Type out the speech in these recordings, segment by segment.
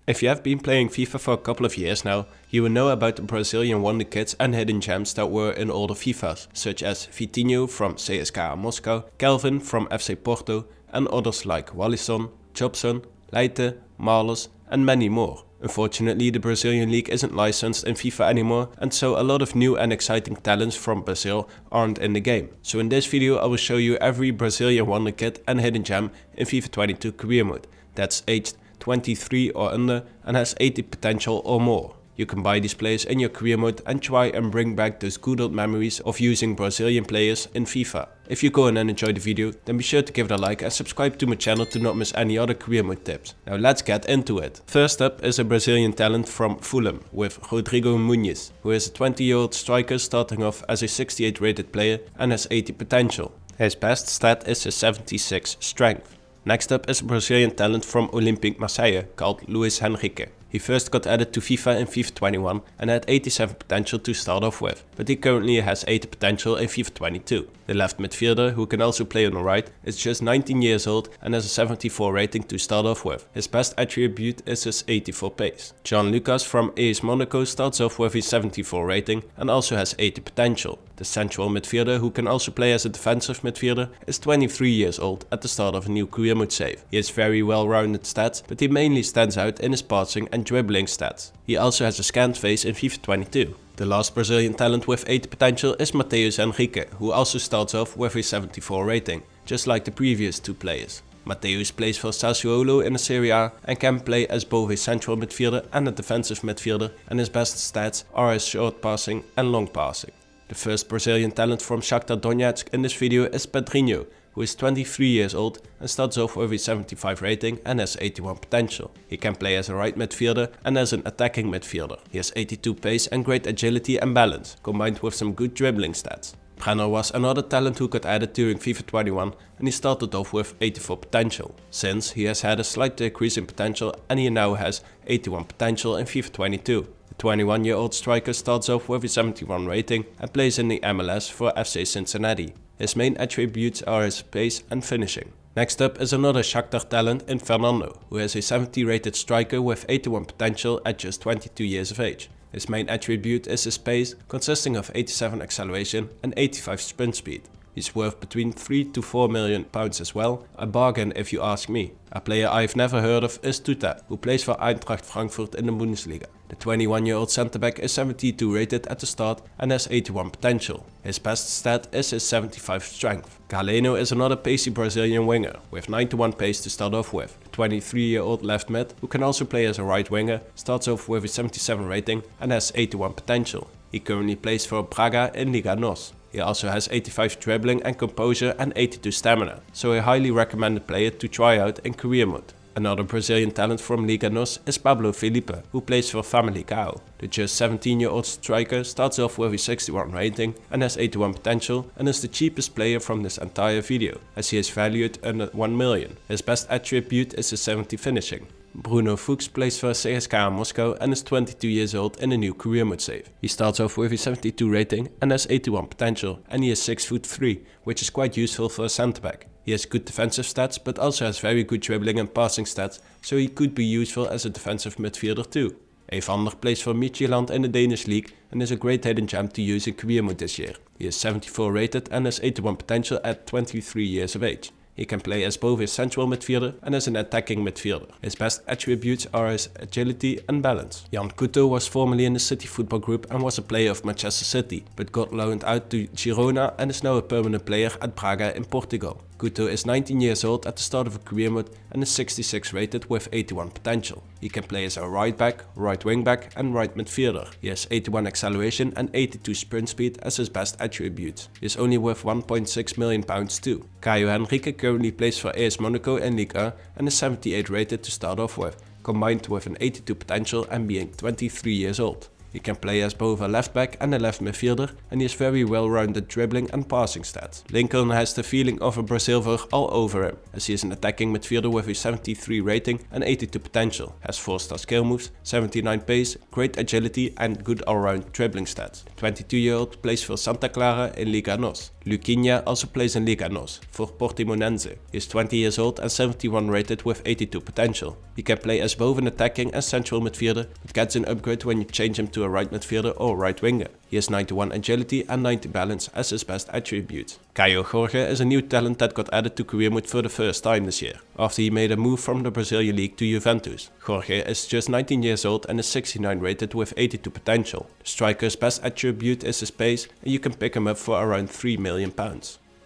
If you have been playing FIFA for a couple of years now, you will know about the Brazilian Wonderkids and hidden gems that were in older FIFAs, such as Vitinho from CSKA Moscow, Kelvin from FC Porto, and others like Wallison, Jobson, Leite, Marlos, and many more. Unfortunately, the Brazilian league isn't licensed in FIFA anymore, and so a lot of new and exciting talents from Brazil aren't in the game. So in this video I will show you every Brazilian Wonderkid and hidden gem in FIFA22 career mode that's aged 23 or under and has 80 potential or more. You can buy these players in your career mode and try and bring back those good old memories of using Brazilian players in FIFA. If you go in and enjoy the video, then be sure to give it a like and subscribe to my channel to not miss any other career mode tips. Now let's get into it. First up is a Brazilian talent from Fulham with Rodrigo Muniz, who is a 20-year-old striker starting off as a 68 rated player and has 80 potential. His best stat is his 76 strength. Next up is a Brazilian talent from Olympique Marseille called Luis Henrique. He first got added to FIFA in FIFA21 and had 87 potential to start off with, but he currently has 80 potential in FIFA22. The left midfielder, who can also play on the right, is just 19 years old and has a 74 rating to start off with. His best attribute is his 84 pace. John Lucas from AS Monaco starts off with his 74 rating and also has 80 potential. The central midfielder, who can also play as a defensive midfielder, is 23 years old at the start of a new career mode save. He has very well-rounded stats, but he mainly stands out in his passing and dribbling stats. He also has a scanned face in FIFA22. The last Brazilian talent with 80 potential is Matheus Henrique, who also starts off with a 74 rating, just like the previous two players. Matheus plays for Sassuolo in the Serie A and can play as both a central midfielder and a defensive midfielder, and his best stats are his short passing and long passing. The first Brazilian talent from Shakhtar Donetsk in this video is Pedrinho, who is 23 years old and starts off with a 75 rating and has 81 potential. He can play as a right midfielder and as an attacking midfielder. He has 82 pace and great agility and balance, combined with some good dribbling stats. Brenner was another talent who got added during FIFA21 and he started off with 84 potential. Since he has had a slight decrease in potential and he now has 81 potential in FIFA22. The 21-year-old striker starts off with a 71 rating and plays in the MLS for FC Cincinnati. His main attributes are his pace and finishing. Next up is another Shakhtar talent in Fernando, who has a 70 rated striker with 81 potential at just 22 years of age. His main attribute is his pace, consisting of 87 acceleration and 85 sprint speed. He's worth between 3 to 4 million pounds as well, a bargain if you ask me. A player I've never heard of is Tuta, who plays for Eintracht Frankfurt in the Bundesliga. The 21-year-old centre-back is 72 rated at the start and has 81 potential. His best stat is his 75 strength. Galeno is another pacey Brazilian winger, with 91 pace to start off with. The 23-year-old left mid, who can also play as a right winger, starts off with a 77 rating and has 81 potential. He currently plays for Braga in Liga NOS. He also has 85 dribbling and composure and 82 stamina, so a highly recommended player to try out in career mode. Another Brazilian talent from Liga NOS is Pablo Felipe, who plays for Famalicão. The just 17-year-old striker starts off with a 61 rating and has 81 potential and is the cheapest player from this entire video, as he is valued under 1 million. His best attribute is his 70 finishing. Bruno Fuchs plays for CSKA Moscow and is 22 years old in a new career mode save. He starts off with a 72 rating and has 81 potential, and he is 6'3", which is quite useful for a centre-back. He has good defensive stats but also has very good dribbling and passing stats, so he could be useful as a defensive midfielder too. Evander plays for Midtjylland in the Danish league and is a great hidden gem to use in career mode this year. He is 74 rated and has 81 potential at 23 years of age. He can play as both a central midfielder and as an attacking midfielder. His best attributes are his agility and balance. Jan Couto was formerly in the City Football Group and was a player of Manchester City, but got loaned out to Girona and is now a permanent player at Braga in Portugal. Couto is 19 years old at the start of a career mode and is 66 rated with 81 potential. He can play as a right back, right wing back and right midfielder. He has 81 acceleration and 82 sprint speed as his best attributes. He is only worth 1.6 million pounds too. Caio Henrique currently plays for AS Monaco in Ligue 1 and is 78 rated to start off with, combined with an 82 potential and being 23 years old. He can play as both a left back and a left midfielder, and he has very well-rounded dribbling and passing stats. Lincoln has the feeling of a Brazilian all over him, as he is an attacking midfielder with a 73 rating and 82 potential, has 4-star skill moves, 79 pace, great agility and good all-round dribbling stats. The 22-year-old plays for Santa Clara in Liga NOS. Luquinha also plays in Liga NOS for Portimonense. He is 20 years old and 71 rated with 82 potential. He can play as both an attacking and central midfielder, but gets an upgrade when you change him to a right midfielder or right winger. He has 91 agility and 90 balance as his best attributes. Caio Jorge is a new talent that got added to career mode for the first time this year, after he made a move from the Brazilian league to Juventus. Jorge is just 19 years old and is 69 rated with 82 potential. The striker's best attribute is his pace, and you can pick him up for around £3 million.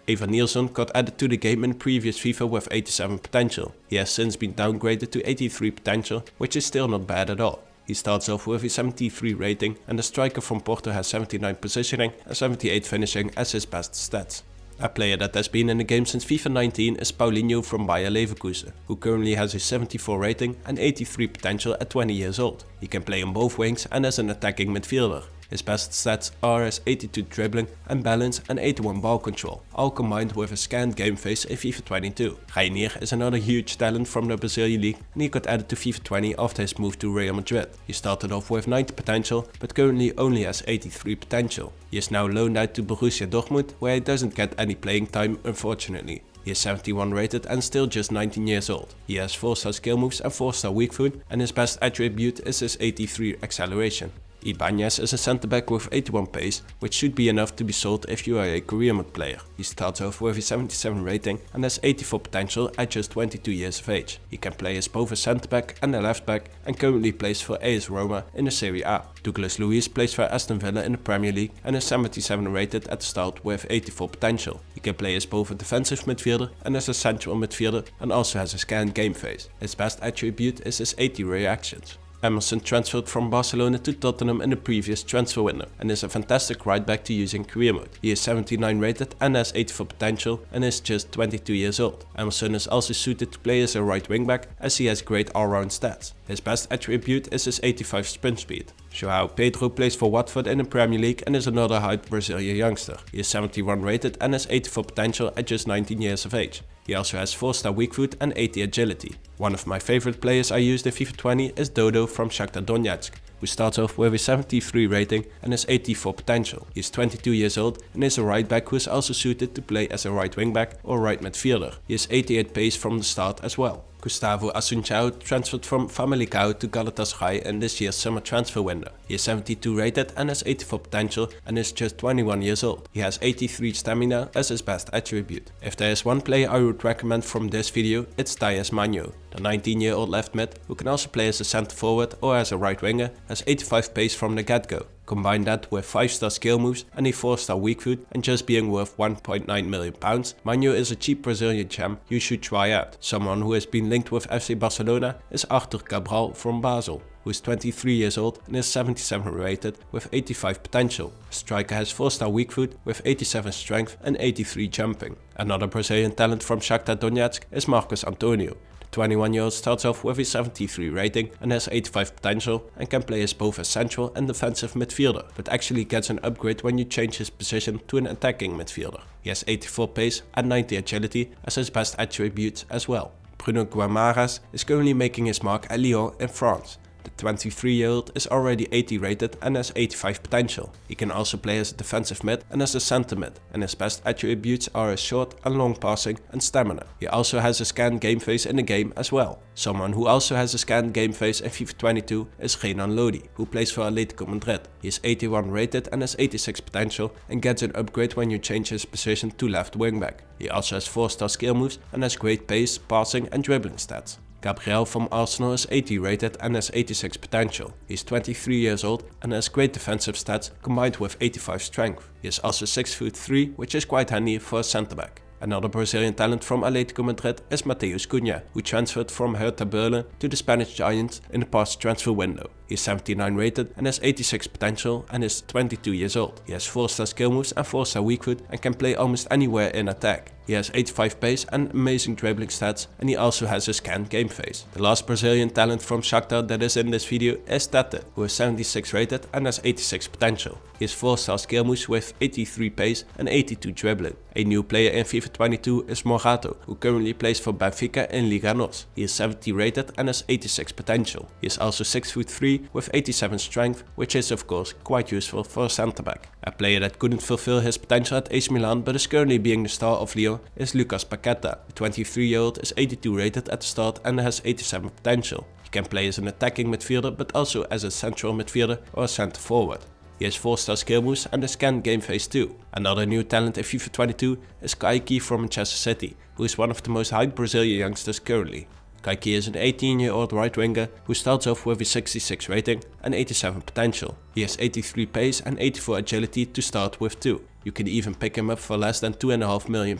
Eva Nielsen got added to the game in the previous FIFA with 87 potential. He has since been downgraded to 83 potential, which is still not bad at all. He starts off with a 73 rating, and the striker from Porto has 79 positioning and 78 finishing as his best stats. A player that has been in the game since FIFA 19 is Paulinho from Bayer Leverkusen, who currently has a 74 rating and 83 potential at 20 years old. He can play on both wings and as an attacking midfielder. His best stats are his 82 dribbling and balance and 81 ball control, all combined with a scanned game face in FIFA 22. Reinier is another huge talent from the Brazilian league, and he got added to FIFA 20 after his move to Real Madrid. He started off with 90 potential, but currently only has 83 potential. He is now loaned out to Borussia Dortmund, where he doesn't get any playing time unfortunately. He is 71 rated and still just 19 years old. He has 4-star skill moves and 4-star weak foot, and his best attribute is his 83 acceleration. Ibanez is a centre-back with 81 pace, which should be enough to be sold if you are a career mode player. He starts off with a 77 rating and has 84 potential at just 22 years of age. He can play as both a centre-back and a left-back, and currently plays for AS Roma in the Serie A. Douglas Luiz plays for Aston Villa in the Premier League and is 77 rated at the start with 84 potential. He can play as both a defensive midfielder and as a central midfielder, and also has a scanned game face. His best attribute is his 80 reactions. Emerson transferred from Barcelona to Tottenham in the previous transfer window and is a fantastic right back to use in career mode. He is 79 rated and has 84 potential and is just 22 years old. Emerson is also suited to play as a right wing back, as he has great all-round stats. His best attribute is his 85 sprint speed. João Pedro plays for Watford in the Premier League and is another hyped Brazilian youngster. He is 71 rated and has 84 potential at just 19 years of age. He also has 4-star weak foot and 80 agility. One of my favorite players I used in FIFA 20 is Dodo from Shakhtar Donetsk, who starts off with a 73 rating and has 84 potential. He is 22 years old and is a right back who is also suited to play as a right wing back or right midfielder. He has 88 pace from the start as well. Gustavo Assunção transferred from Famalicão to Galatasaray in this year's summer transfer window. He is 72 rated and has 84 potential and is just 21 years old. He has 83 stamina as his best attribute. If there is one player I would recommend from this video, it's Dias Magno, the 19-year-old left mid who can also play as a centre forward or as a right winger, has 85 pace from the get-go. Combine that with 5-star skill moves and a 4-star weak foot, and just being worth £1.9 million, Magno is a cheap Brazilian gem you should try out. Someone who has been linked with FC Barcelona is Arthur Cabral from Basel, who is 23 years old and is 77 rated with 85 potential. The striker has 4-star weak foot with 87 strength and 83 jumping. Another Brazilian talent from Shakhtar Donetsk is Marcos Antonio. 21-year-old starts off with a 73 rating and has 85 potential and can play as both a central and defensive midfielder, but actually gets an upgrade when you change his position to an attacking midfielder. He has 84 pace and 90 agility as his best attributes as well. Bruno Guimarães is currently making his mark at Lyon in France. The 23-year-old is already 80 rated and has 85 potential. He can also play as a defensive mid and as a centre mid, and his best attributes are his short and long passing and stamina. He also has a scanned game face in the game as well. Someone who also has a scanned game face in FIFA 22 is Renan Lodi, who plays for Atletico Madrid. He is 81 rated and has 86 potential and gets an upgrade when you change his position to left wingback. He also has 4-star skill moves and has great pace, passing and dribbling stats. Gabriel from Arsenal is 80 rated and has 86 potential. He is 23 years old and has great defensive stats combined with 85 strength. He is also 6'3", which is quite handy for a centre back. Another Brazilian talent from Atletico Madrid is Matheus Cunha, who transferred from Hertha Berlin to the Spanish Giants in the past transfer window. He is 79 rated and has 86 potential and is 22 years old. He has 4-star skill moves and 4-star weak foot and can play almost anywhere in attack. He has 85 pace and amazing dribbling stats, and he also has a scanned game face. The last Brazilian talent from Shakhtar that is in this video is Tete, who is 76 rated and has 86 potential. He has 4-star skill moves with 83 pace and 82 dribbling. A new player in FIFA 22 is Morato, who currently plays for Benfica in Liga NOS. He is 70 rated and has 86 potential. He is also 6'3" with 87 strength, which is of course quite useful for a centre back. A player that couldn't fulfill his potential at AC Milan but is currently being the star of Lyon is Lucas Paqueta. The 23-year-old is 82 rated at the start and has 87 potential. He can play as an attacking midfielder but also as a central midfielder or a centre forward. He has 4-star skill moves and a scanned game face too. Another new talent in FIFA 22 is Kaique from Manchester City, who is one of the most hyped Brazilian youngsters currently. Kaique is an 18-year-old right winger who starts off with a 66 rating and 87 potential. He has 83 pace and 84 agility to start with too. You can even pick him up for less than £2.5 million.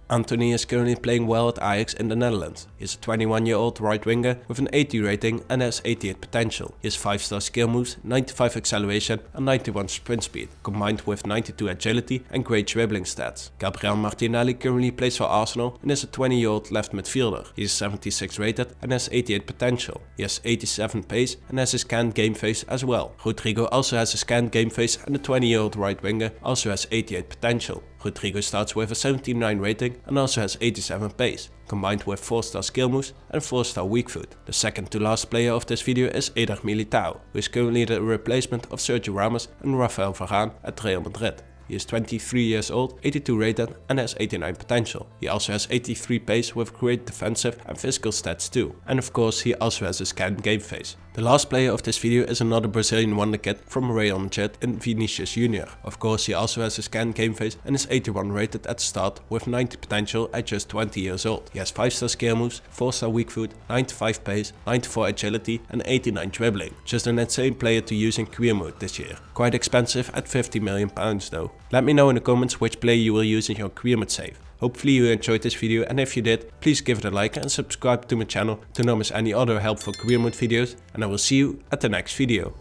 Anthony is currently playing well at Ajax in the Netherlands. He is a 21-year-old right winger with an 80 rating and has 88 potential. He has 5-star skill moves, 95 acceleration and 91 sprint speed, combined with 92 agility and great dribbling stats. Gabriel Martinelli currently plays for Arsenal and is a 20-year-old left midfielder. He is 76 rated and has 88 potential. He has 87 pace and has a scanned game face as well. Rodrigo also has a scanned game face, and the 20-year-old right winger also has 88 potential. Rodrigo starts with a 79 rating and also has 87 pace, combined with 4-star skill moves and 4-star weak foot. The second to last player of this video is Eder Militao, who is currently the replacement of Sergio Ramos and Rafael Varane at Real Madrid. He is 23 years old, 82 rated and has 89 potential. He also has 83 pace with great defensive and physical stats too. And of course he also has a scanned game face. The last player of this video is another Brazilian Wonderkid from Real Madrid in Vinicius Jr. Of course he also has a scanned game face and is 81 rated at the start with 90 potential at just 20 years old. He has 5-star skill moves, 4-star weak foot, 95 pace, 94 agility and 89 dribbling. Just an insane player to use in career mode this year. Quite expensive at £50 million though. Let me know in the comments which player you will use in your career mode save. Hopefully you enjoyed this video, and if you did, please give it a like and subscribe to my channel to not miss any other helpful career mode videos, and I will see you at the next video.